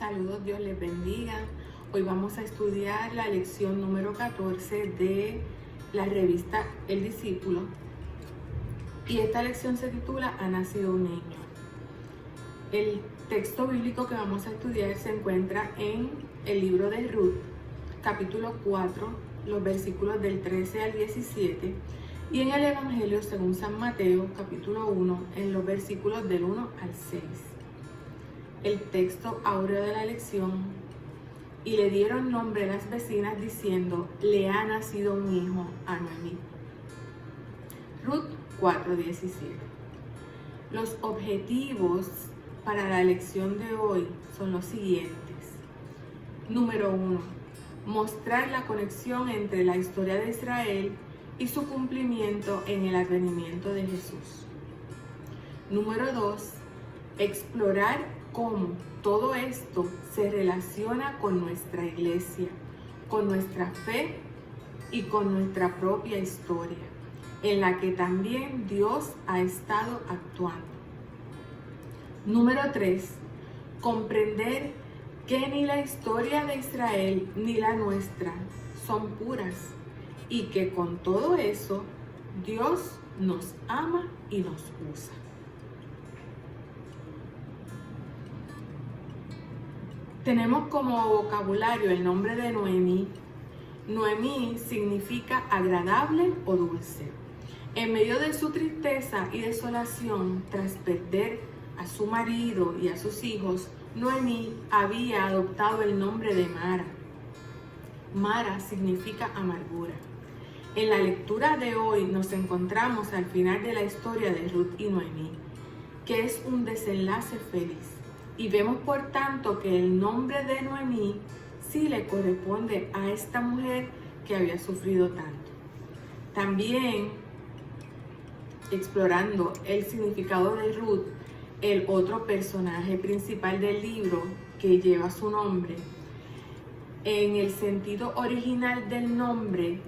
Saludos, Dios les bendiga. Hoy vamos a estudiar la lección número 14 de la revista El Discípulo. Y esta lección se titula Ha nacido un niño. El texto bíblico que vamos a estudiar se encuentra en el libro de Ruth, capítulo 4, los versículos del 13 al 17, y en el Evangelio según San Mateo, capítulo 1, en los versículos del 1 al 6. El texto áureo de la lección: y le dieron nombre las vecinas diciendo, le ha nacido un hijo a Noemí. Ruth 4:17. Los objetivos para la lección de hoy son los siguientes. Número 1. Mostrar la conexión entre la historia de Israel y su cumplimiento en el advenimiento de Jesús. Número 2. Explorar cómo todo esto se relaciona con nuestra iglesia, con nuestra fe y con nuestra propia historia, en la que también Dios ha estado actuando. Número 3. Comprender que ni la historia de Israel ni la nuestra son puras y que con todo eso Dios nos ama y nos usa. Tenemos como vocabulario el nombre de Noemí. Noemí significa agradable o dulce. En medio de su tristeza y desolación tras perder a su marido y a sus hijos, Noemí había adoptado el nombre de Mara. Mara significa amargura. En la lectura de hoy nos encontramos al final de la historia de Ruth y Noemí, que es un desenlace feliz. Y vemos por tanto que el nombre de Noemí sí le corresponde a esta mujer que había sufrido tanto. También, explorando el significado de Ruth, el otro personaje principal del libro que lleva su nombre, en el sentido original del nombre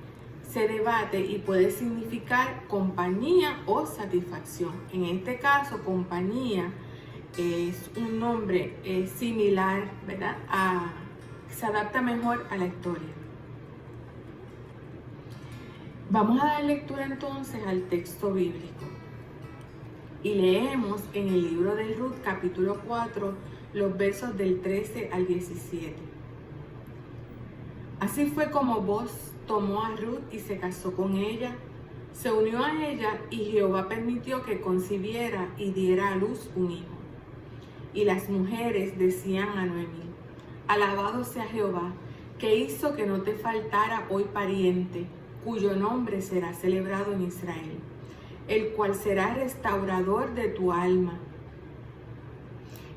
se debate y puede significar compañía o satisfacción. En este caso, compañía es un nombre similar, ¿verdad? Se adapta mejor a la historia. Vamos a dar lectura entonces al texto bíblico. Y leemos en el libro de Ruth, capítulo 4, los versos del 13 al 17. Así fue como Booz tomó a Ruth y se casó con ella. Se unió a ella y Jehová permitió que concibiera y diera a luz un hijo. Y las mujeres decían a Noemí, alabado sea Jehová, que hizo que no te faltara hoy pariente, cuyo nombre será celebrado en Israel, el cual será restaurador de tu alma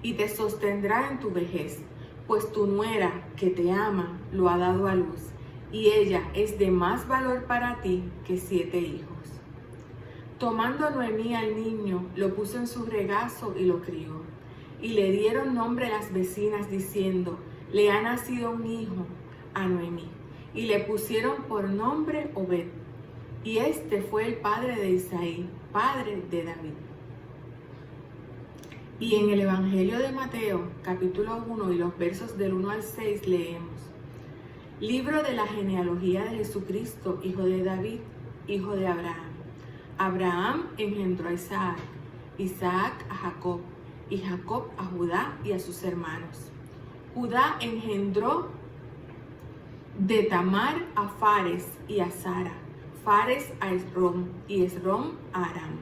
y te sostendrá en tu vejez, pues tu nuera que te ama lo ha dado a luz, y ella es de más valor para ti que 7 hijos. Tomando Noemí al niño, lo puso en su regazo y lo crió. Y le dieron nombre las vecinas diciendo, le ha nacido un hijo a Noemí. Y le pusieron por nombre Obed. Y este fue el padre de Isaí, padre de David. Y en el Evangelio de Mateo, capítulo 1 y los versos del 1 al 6 leemos, libro de la genealogía de Jesucristo, hijo de David, hijo de Abraham. Abraham engendró a Isaac, Isaac a Jacob, y Jacob a Judá y a sus hermanos. Judá engendró de Tamar a Fares y a Zara, Fares a Esrom y Esrom a Aram.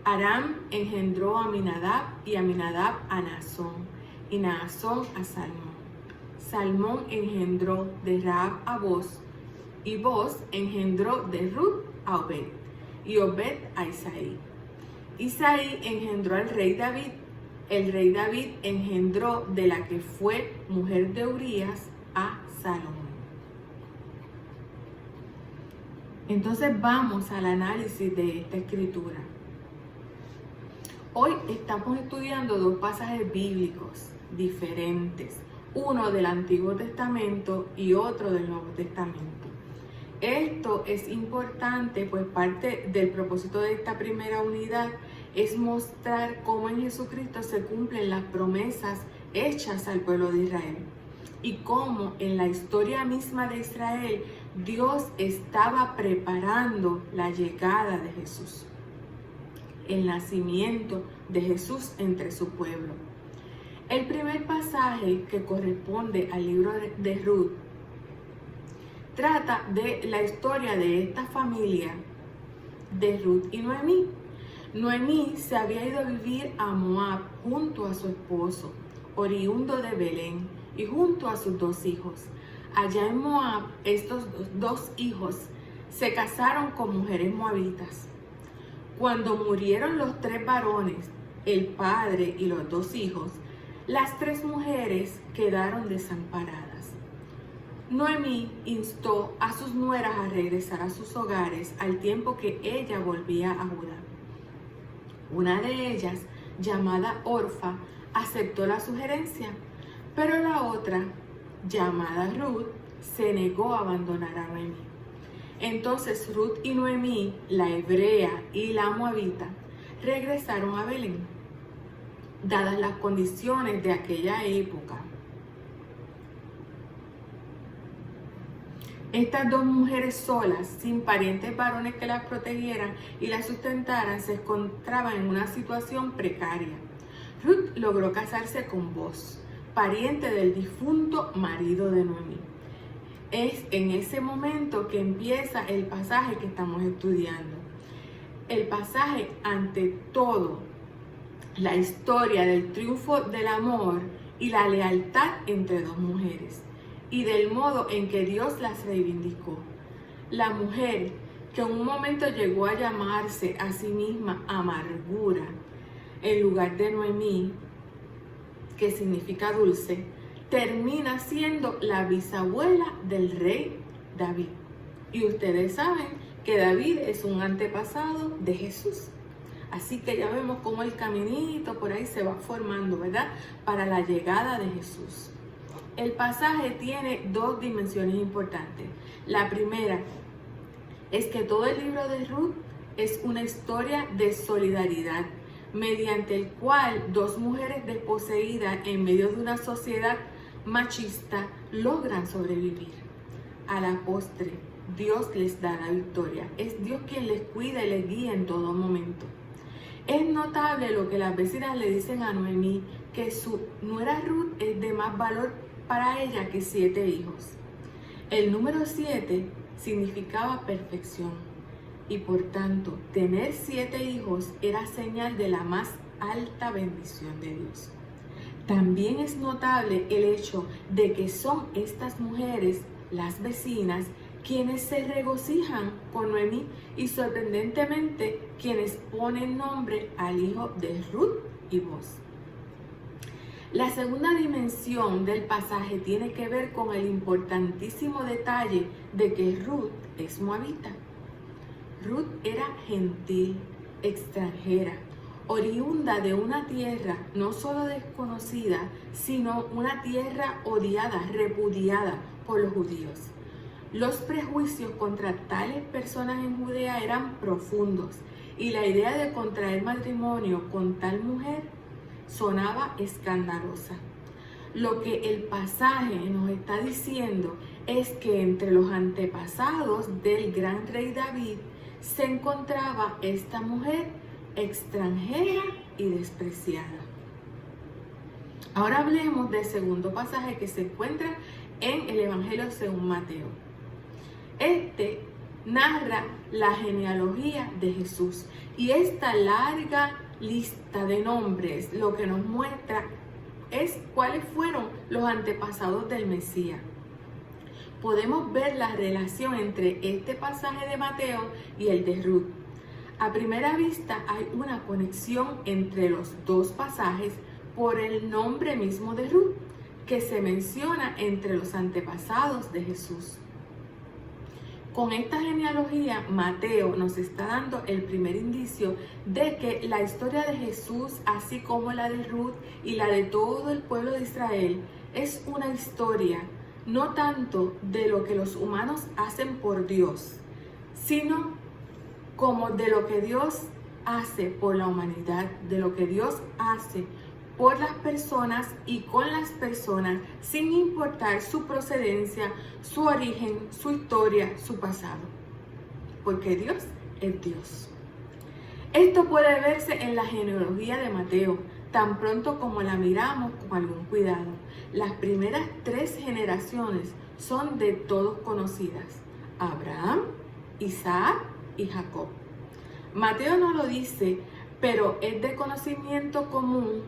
Aram engendró a Aminadab y Aminadab a Naasón y Naasón a Salmón. Salmón engendró de Rahab a Booz y Booz engendró de Ruth a Obed y Obed a Isaí. Isaí engendró al rey David. El rey David engendró de la que fue mujer de Urías a Salomón. Entonces vamos al análisis de esta escritura. Hoy estamos estudiando dos pasajes bíblicos diferentes, uno del Antiguo Testamento y otro del Nuevo Testamento. Esto es importante, pues parte del propósito de esta primera unidad es mostrar cómo en Jesucristo se cumplen las promesas hechas al pueblo de Israel. Y cómo en la historia misma de Israel Dios estaba preparando la llegada de Jesús, el nacimiento de Jesús entre su pueblo. El primer pasaje que corresponde al libro de Ruth trata de la historia de esta familia de Ruth y Noemí. Noemí se había ido a vivir a Moab junto a su esposo, oriundo de Belén, y junto a sus 2 hijos. Allá en Moab, estos 2 hijos se casaron con mujeres moabitas. Cuando murieron los 3 varones, el padre y los 2 hijos, las 3 mujeres quedaron desamparadas. Noemí instó a sus nueras a regresar a sus hogares al tiempo que ella volvía a Judá. Una de ellas, llamada Orfa, aceptó la sugerencia, pero la otra, llamada Ruth, se negó a abandonar a Noemí. Entonces Ruth y Noemí, la hebrea y la moabita, regresaron a Belén. Dadas las condiciones de aquella época, estas 2 mujeres solas, sin parientes varones que las protegieran y las sustentaran, se encontraban en una situación precaria. Ruth logró casarse con Boaz, pariente del difunto marido de Noemí. Es en ese momento que empieza el pasaje que estamos estudiando. El pasaje, ante todo, la historia del triunfo del amor y la lealtad entre 2 mujeres, y del modo en que Dios las reivindicó. La mujer, que en un momento llegó a llamarse a sí misma amargura, en lugar de Noemí, que significa dulce, termina siendo la bisabuela del rey David. Y ustedes saben que David es un antepasado de Jesús. Así que ya vemos cómo el caminito por ahí se va formando, ¿verdad? Para la llegada de Jesús. El pasaje tiene 2 dimensiones importantes. La primera es que todo el libro de Ruth es una historia de solidaridad, mediante el cual 2 mujeres desposeídas en medio de una sociedad machista logran sobrevivir. A la postre, Dios les da la victoria. Es Dios quien les cuida y les guía en todo momento. Es notable lo que las vecinas le dicen a Noemí, que su nuera Ruth es de más valor para ella que 7 hijos. El número 7 significaba perfección y por tanto tener 7 hijos era señal de la más alta bendición de Dios. También es notable el hecho de que son estas mujeres, las vecinas, quienes se regocijan con Noemí y sorprendentemente quienes ponen nombre al hijo de Ruth y Boaz. La segunda dimensión del pasaje tiene que ver con el importantísimo detalle de que Ruth es moabita. Ruth era gentil, extranjera, oriunda de una tierra no solo desconocida, sino una tierra odiada, repudiada por los judíos. Los prejuicios contra tales personas en Judea eran profundos y la idea de contraer matrimonio con tal mujer sonaba escandalosa. Lo que el pasaje nos está diciendo es que entre los antepasados del gran rey David se encontraba esta mujer extranjera y despreciada. Ahora hablemos del segundo pasaje que se encuentra en el Evangelio según Mateo. Este narra la genealogía de Jesús y esta larga lista de nombres lo que nos muestra es cuáles fueron los antepasados del Mesías. Podemos ver la relación entre este pasaje de Mateo y el de Ruth. A primera vista hay una conexión entre los 2 pasajes por el nombre mismo de Ruth, que se menciona entre los antepasados de Jesús. Con esta genealogía, Mateo nos está dando el primer indicio de que la historia de Jesús, así como la de Ruth y la de todo el pueblo de Israel, es una historia no tanto de lo que los humanos hacen por Dios, sino como de lo que Dios hace por la humanidad, de lo que Dios hace por las personas y con las personas sin importar su procedencia, su origen, su historia, su pasado. Porque Dios es Dios. Esto puede verse en la genealogía de Mateo, tan pronto como la miramos con algún cuidado. Las primeras 3 generaciones son de todos conocidas: Abraham, Isaac y Jacob. Mateo no lo dice, pero es de conocimiento común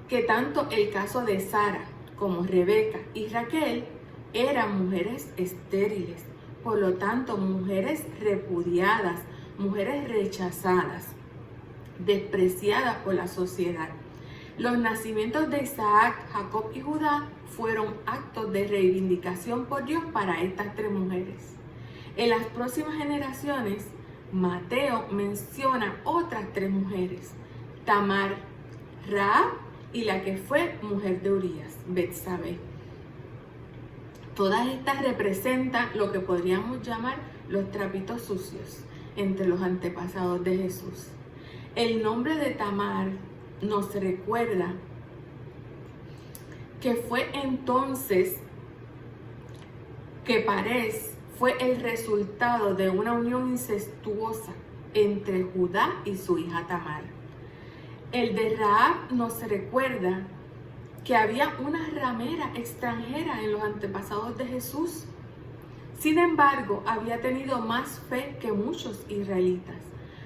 que tanto el caso de Sara como Rebeca y Raquel eran mujeres estériles, por lo tanto mujeres repudiadas, mujeres rechazadas, despreciadas por la sociedad. Los nacimientos de Isaac, Jacob y Judá fueron actos de reivindicación por Dios para estas 3 mujeres. En las próximas generaciones, Mateo menciona otras 3 mujeres: Tamar, Rahab y la que fue mujer de Urías, Betsabé. Todas estas representan lo que podríamos llamar los trapitos sucios entre los antepasados de Jesús. El nombre de Tamar nos recuerda que fue entonces que Parés fue el resultado de una unión incestuosa entre Judá y su hija Tamar. El de Rahab nos recuerda que había una ramera extranjera en los antepasados de Jesús. Sin embargo, había tenido más fe que muchos israelitas.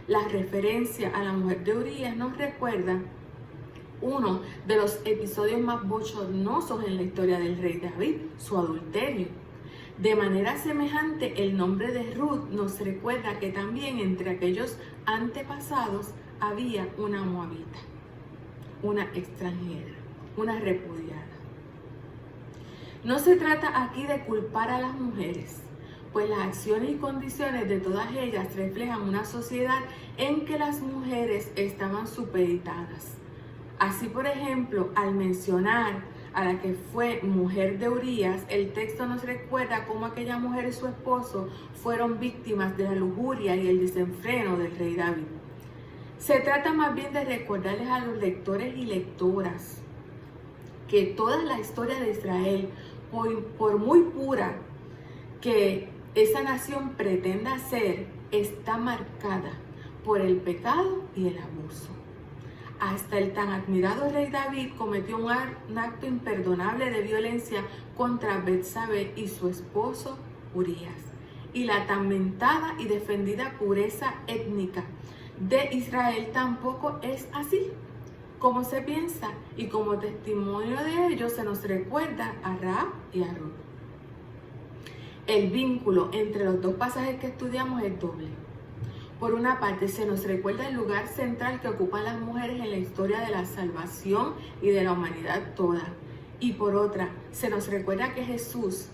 La referencia a la mujer de Urías nos recuerda uno de los episodios más bochornosos en la historia del rey David, su adulterio. De manera semejante, el nombre de Ruth nos recuerda que también entre aquellos antepasados había una moabita, una extranjera, una repudiada. No se trata aquí de culpar a las mujeres, pues las acciones y condiciones de todas ellas reflejan una sociedad en que las mujeres estaban supeditadas. Así, por ejemplo, al mencionar a la que fue mujer de Urías, el texto nos recuerda cómo aquella mujer y su esposo fueron víctimas de la lujuria y el desenfreno del rey David. Se trata más bien de recordarles a los lectores y lectoras que toda la historia de Israel, por muy pura que esa nación pretenda ser, está marcada por el pecado y el abuso. Hasta el tan admirado rey David cometió un acto imperdonable de violencia contra Betsabé y su esposo Urías. Y la tan mentada y defendida pureza étnica de Israel tampoco es así como se piensa, y como testimonio de ello se nos recuerda a Rahab y a Ruth. El vínculo entre los 2 pasajes que estudiamos es doble. Por una parte, se nos recuerda el lugar central que ocupan las mujeres en la historia de la salvación y de la humanidad toda. Y por otra, se nos recuerda que Jesús,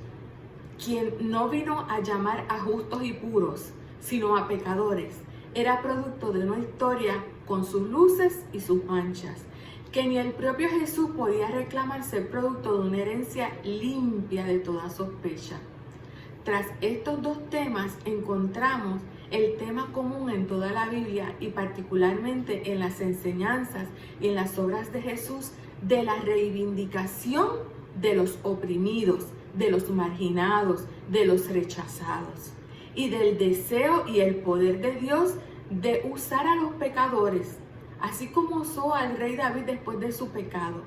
quien no vino a llamar a justos y puros, sino a pecadores, era producto de una historia con sus luces y sus manchas, que ni el propio Jesús podía reclamar ser producto de una herencia limpia de toda sospecha. Tras estos 2 temas encontramos el tema común en toda la Biblia y particularmente en las enseñanzas y en las obras de Jesús de la reivindicación de los oprimidos, de los marginados, de los rechazados y del deseo y el poder de Dios de usar a los pecadores, así como usó al rey David después de su pecado,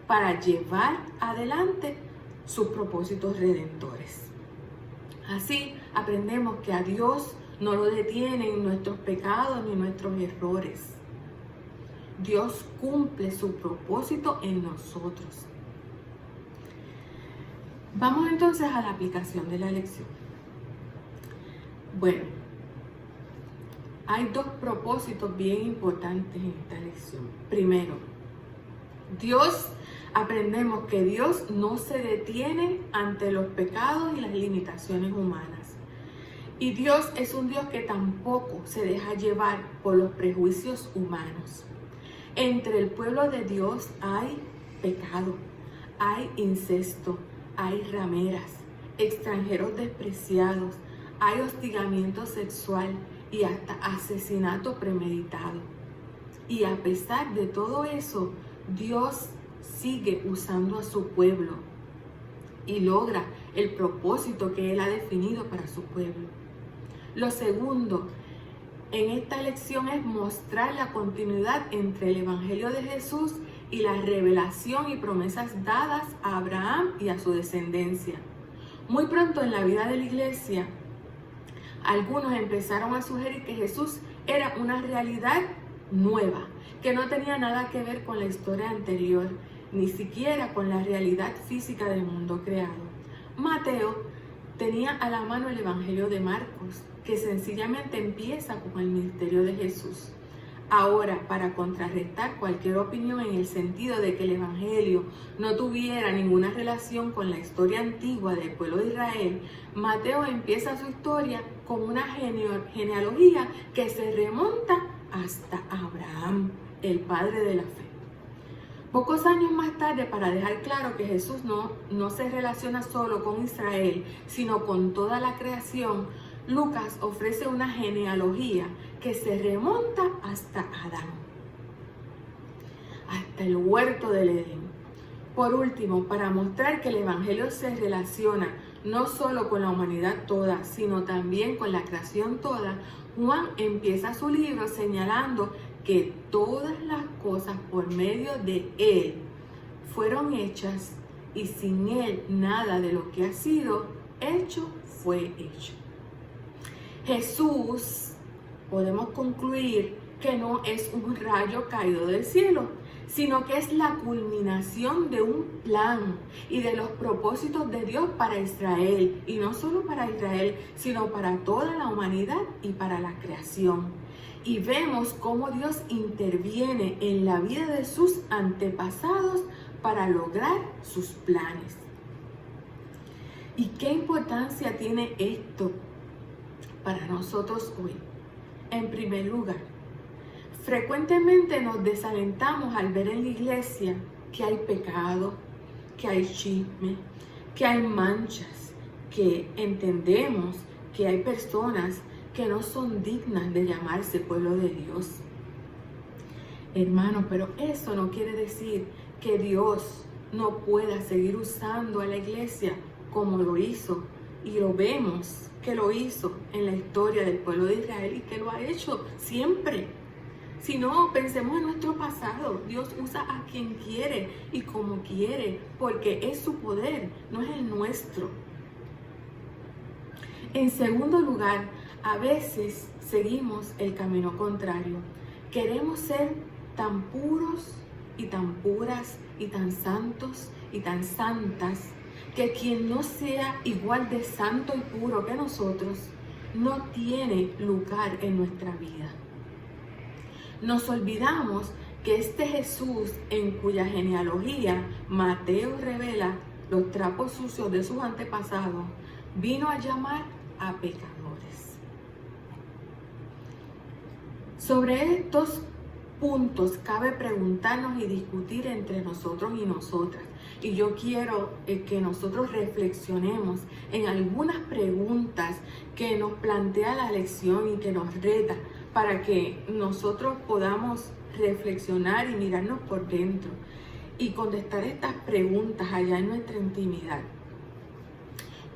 para llevar adelante sus propósitos redentores. Así aprendemos que a Dios no lo detienen nuestros pecados ni nuestros errores. Dios cumple su propósito en nosotros. Vamos entonces a la aplicación de la lección. Bueno, hay 2 propósitos bien importantes en esta lección. Primero, aprendemos que Dios no se detiene ante los pecados y las limitaciones humanas. Y Dios es un Dios que tampoco se deja llevar por los prejuicios humanos. Entre el pueblo de Dios hay pecado, hay incesto, hay rameras, extranjeros despreciados, hay hostigamiento sexual y hasta asesinato premeditado. Y a pesar de todo eso, Dios sigue usando a su pueblo y logra el propósito que Él ha definido para su pueblo. Lo segundo en esta lección es mostrar la continuidad entre el Evangelio de Jesús y la revelación y promesas dadas a Abraham y a su descendencia. Muy pronto en la vida de la iglesia, algunos empezaron a sugerir que Jesús era una realidad nueva, que no tenía nada que ver con la historia anterior, ni siquiera con la realidad física del mundo creado. Mateo tenía a la mano el Evangelio de Marcos, que sencillamente empieza con el ministerio de Jesús. Ahora, para contrarrestar cualquier opinión en el sentido de que el Evangelio no tuviera ninguna relación con la historia antigua del pueblo de Israel, Mateo empieza su historia con una genealogía que se remonta hasta Abraham, el padre de la fe. Pocos años más tarde, para dejar claro que Jesús no se relaciona solo con Israel, sino con toda la creación, Lucas ofrece una genealogía que se remonta hasta Adán, hasta el huerto del Edén. Por último, para mostrar que el Evangelio se relaciona no solo con la humanidad toda, sino también con la creación toda, Juan empieza su libro señalando que todas las cosas por medio de Él fueron hechas y sin Él nada de lo que ha sido hecho fue hecho. Jesús, podemos concluir que no es un rayo caído del cielo, sino que es la culminación de un plan y de los propósitos de Dios para Israel, y no solo para Israel, sino para toda la humanidad y para la creación. Y vemos cómo Dios interviene en la vida de sus antepasados para lograr sus planes. ¿Y qué importancia tiene esto para nosotros hoy? En primer lugar, frecuentemente nos desalentamos al ver en la iglesia que hay pecado, que hay chisme, que hay manchas, que entendemos que hay personas que no son dignas de llamarse pueblo de Dios. Hermano, pero eso no quiere decir que Dios no pueda seguir usando a la iglesia como lo hizo, y lo vemos que lo hizo en la historia del pueblo de Israel y que lo ha hecho siempre. Si no, pensemos en nuestro pasado. Dios usa a quien quiere y como quiere, porque es su poder, no es el nuestro. En segundo lugar, a veces seguimos el camino contrario. Queremos ser tan puros y tan puras y tan santos y tan santas que quien no sea igual de santo y puro que nosotros no tiene lugar en nuestra vida. Nos olvidamos que este Jesús, en cuya genealogía Mateo revela los trapos sucios de sus antepasados, vino a llamar a pecadores. Sobre estos puntos cabe preguntarnos y discutir entre nosotros y nosotras. Y yo quiero que nosotros reflexionemos en algunas preguntas que nos plantea la lección y que nos reta, para que nosotros podamos reflexionar y mirarnos por dentro y contestar estas preguntas allá en nuestra intimidad.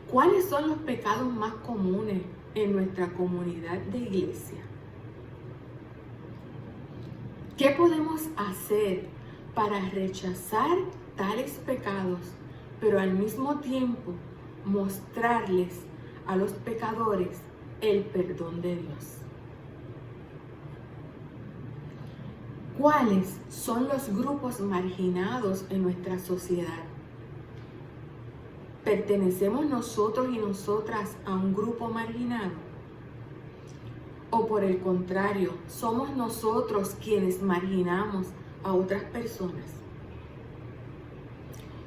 ¿Cuáles son los pecados más comunes en nuestra comunidad de iglesia? ¿Qué podemos hacer para rechazar tales pecados, pero al mismo tiempo mostrarles a los pecadores el perdón de Dios? ¿Cuáles son los grupos marginados en nuestra sociedad? ¿Pertenecemos nosotros y nosotras a un grupo marginado? ¿O por el contrario, somos nosotros quienes marginamos a otras personas?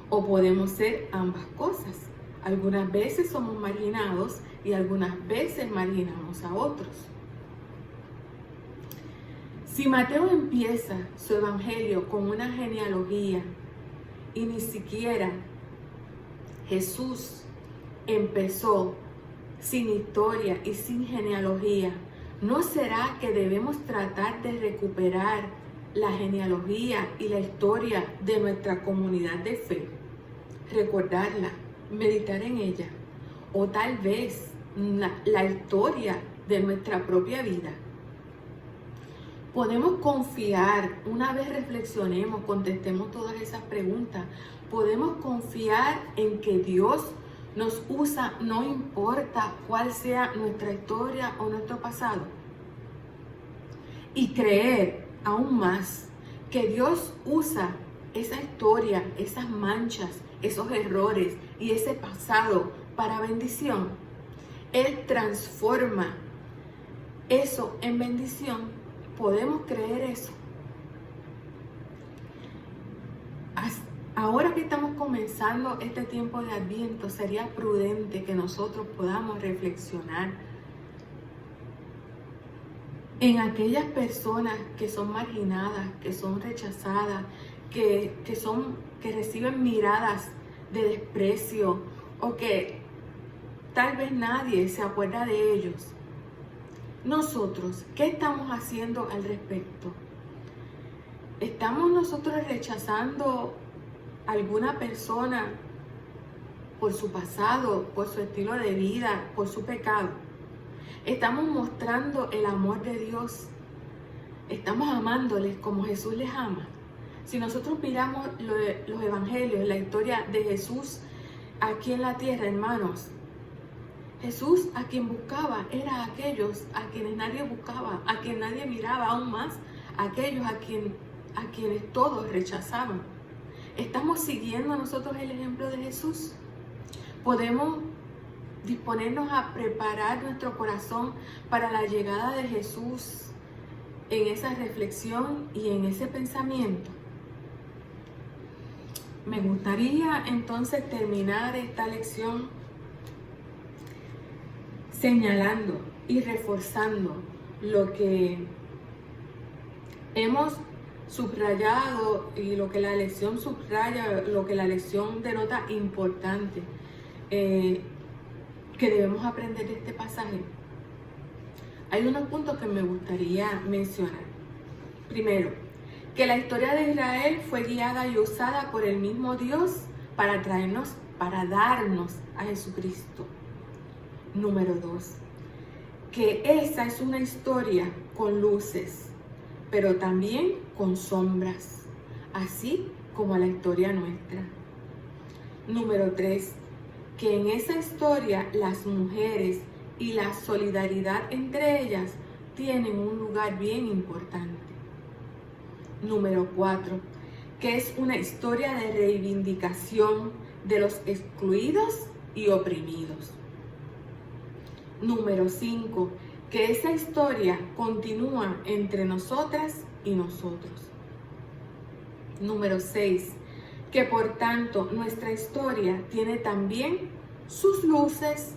¿O podemos ser ambas cosas? Algunas veces somos marginados y algunas veces marginamos a otros. Si Mateo empieza su evangelio con una genealogía y ni siquiera Jesús empezó sin historia y sin genealogía, ¿no será que debemos tratar de recuperar la genealogía y la historia de nuestra comunidad de fe, recordarla, meditar en ella, o tal vez la historia de nuestra propia vida. Podemos confiar, una vez reflexionemos, contestemos todas esas preguntas, podemos confiar en que Dios nos usa, no importa cuál sea nuestra historia o nuestro pasado. Y creer aún más que Dios usa esa historia, esas manchas, esos errores y ese pasado para bendición. Él transforma eso en bendición. ¿Podemos creer eso? Ahora que estamos comenzando este tiempo de Adviento, sería prudente que nosotros podamos reflexionar en aquellas personas que son marginadas, que son rechazadas, que reciben miradas de desprecio o que tal vez nadie se acuerda de ellos. Nosotros, ¿qué estamos haciendo al respecto? ¿Estamos nosotros rechazando a alguna persona por su pasado, por su estilo de vida, por su pecado? ¿Estamos mostrando el amor de Dios? ¿Estamos amándoles como Jesús les ama? Si nosotros miramos los evangelios, la historia de Jesús aquí en la tierra, hermanos, Jesús a quien buscaba era a aquellos a quienes nadie buscaba, a quienes nadie miraba, aún más a aquellos a quienes todos rechazaban. ¿Estamos siguiendo nosotros el ejemplo de Jesús? ¿Podemos disponernos a preparar nuestro corazón para la llegada de Jesús en esa reflexión y en ese pensamiento? Me gustaría entonces terminar esta lección señalando y reforzando lo que hemos subrayado y lo que la lección subraya, lo que la lección denota importante que debemos aprender de este pasaje. Hay unos puntos que me gustaría mencionar. Primero, que la historia de Israel fue guiada y usada por el mismo Dios para darnos a Jesucristo. Número 2, que esa es una historia con luces, pero también con sombras, así como la historia nuestra. Número 3, que en esa historia las mujeres y la solidaridad entre ellas tienen un lugar bien importante. Número 4, que es una historia de reivindicación de los excluidos y oprimidos. Número 5, que esa historia continúa entre nosotras y nosotros. Número 6, que por tanto nuestra historia tiene también sus luces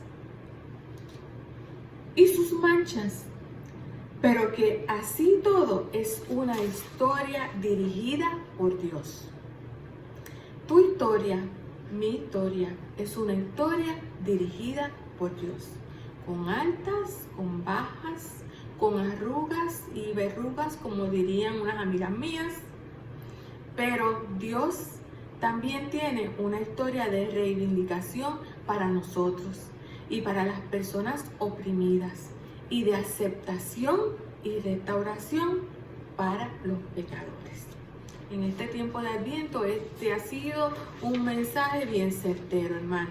y sus manchas, pero que así todo es una historia dirigida por Dios. Tu historia, mi historia, es una historia dirigida por Dios. Con altas, con bajas, con arrugas y verrugas, como dirían unas amigas mías. Pero Dios también tiene una historia de reivindicación para nosotros y para las personas oprimidas, y de aceptación y restauración para los pecadores. En este tiempo de Adviento, este ha sido un mensaje bien certero, hermano.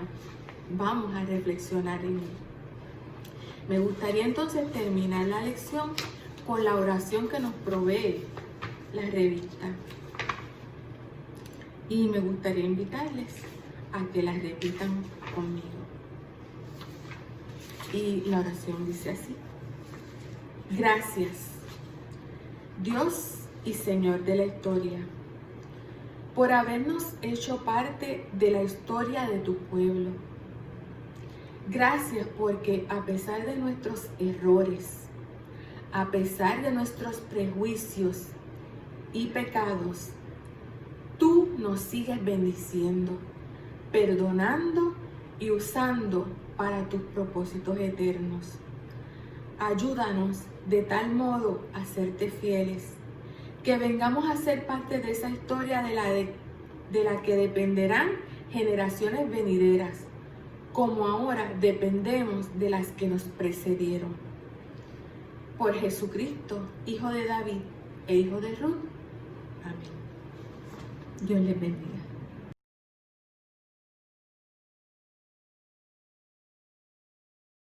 Vamos a reflexionar en él. Me gustaría entonces terminar la lección con la oración que nos provee la revista. Y me gustaría invitarles a que la repitan conmigo. Y la oración dice así: gracias, Dios y Señor de la historia, por habernos hecho parte de la historia de tu pueblo. Gracias porque a pesar de nuestros errores, a pesar de nuestros prejuicios y pecados, tú nos sigues bendiciendo, perdonando y usando para tus propósitos eternos. Ayúdanos de tal modo a serte fieles, que vengamos a ser parte de esa historia de la que dependerán generaciones venideras, como ahora dependemos de las que nos precedieron. Por Jesucristo, Hijo de David e Hijo de Ruth. Amén. Dios les bendiga.